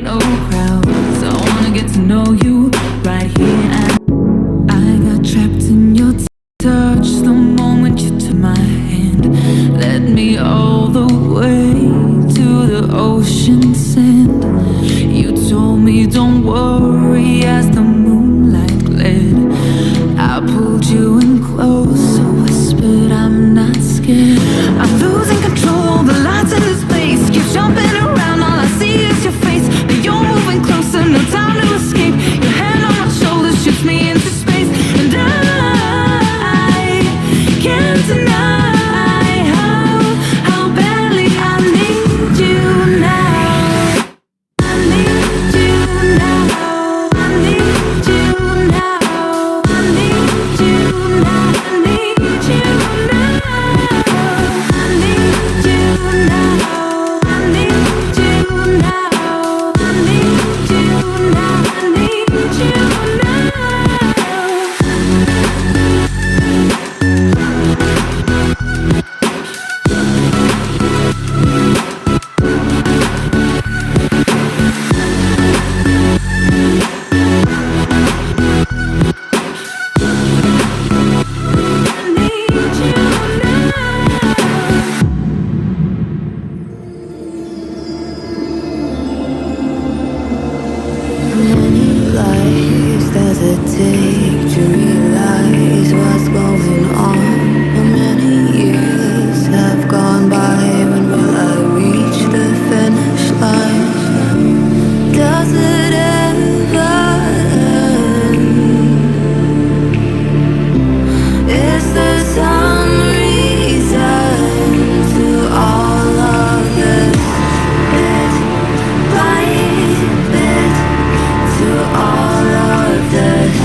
no crowds. I wanna get to know you right here and I got trapped in your touch the moment you took my hand. Led me all the way to the ocean sand. You told me don't worry as the moonlight gled. I pulled you in close, whispered I'm not scared. I'm losing control, the lights in this place keep jumping around, all I see is your face. But you're moving closer, no time to escape. Your hand on my shoulder shoots me into space. And I can't deny how badly I need you now. I need you now. I need you now. I need you now. I need you now. I need you now. I need you now. I need you now. I need you now. Many lives does it take to realize what's going on? How many years have gone by? When will I reach the finish line? Does it ever end? Is there some reason to all of this? Bit by bit, to all of this.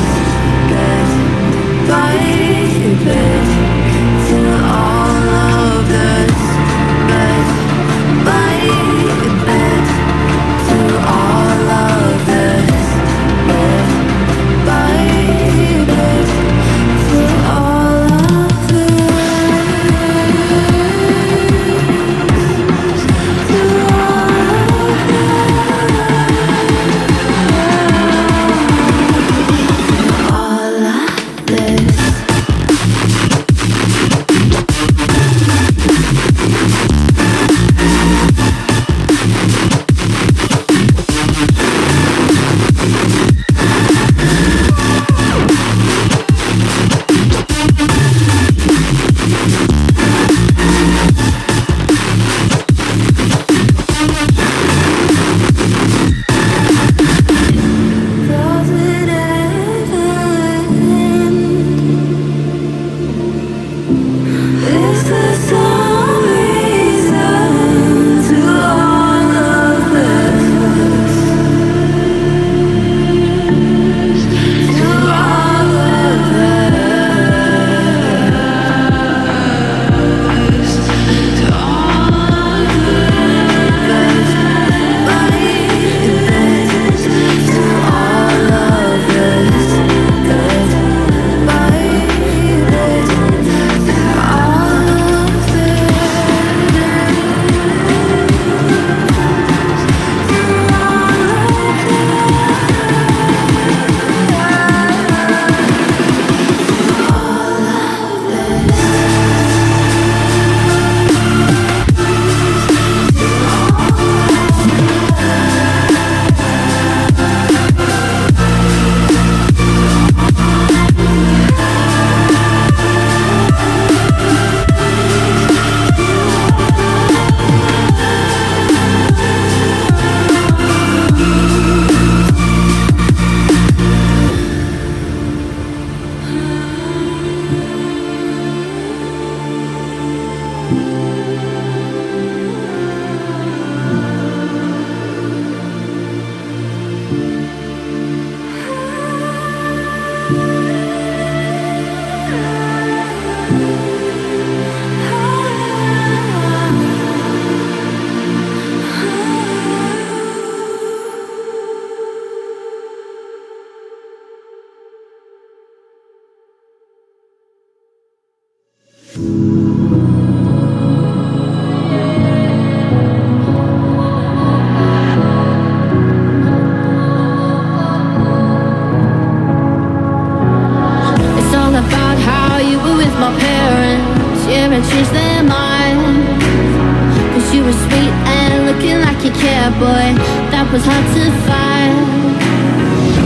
was hard to find.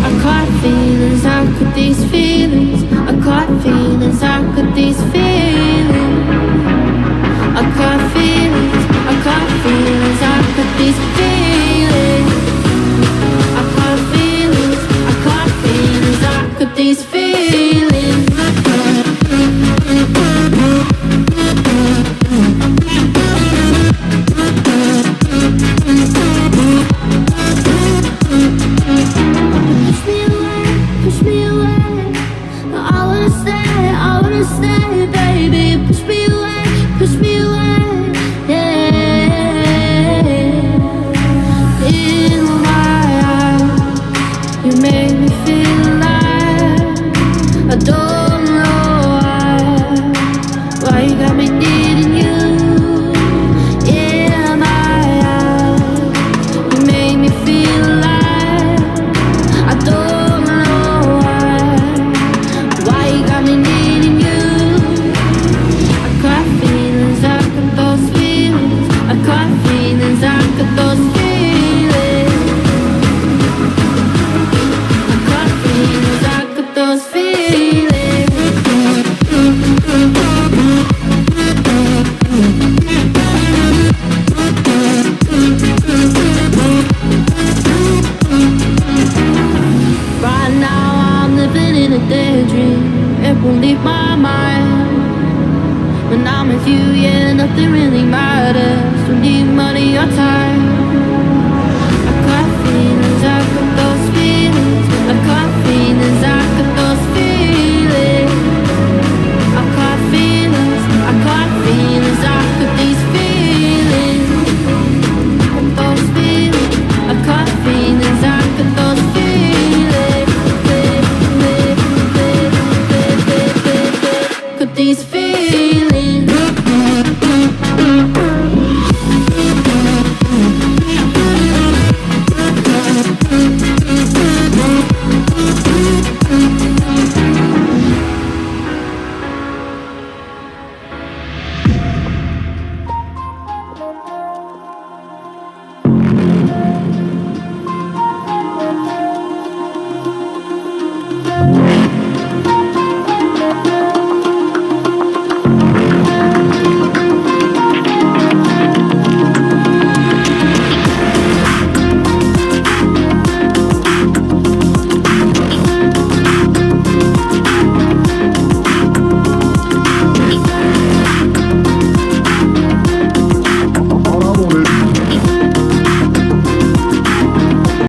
I caught feelings, how could these feelings? I caught feelings, how could these feelings? I caught feelings, how could these feelings?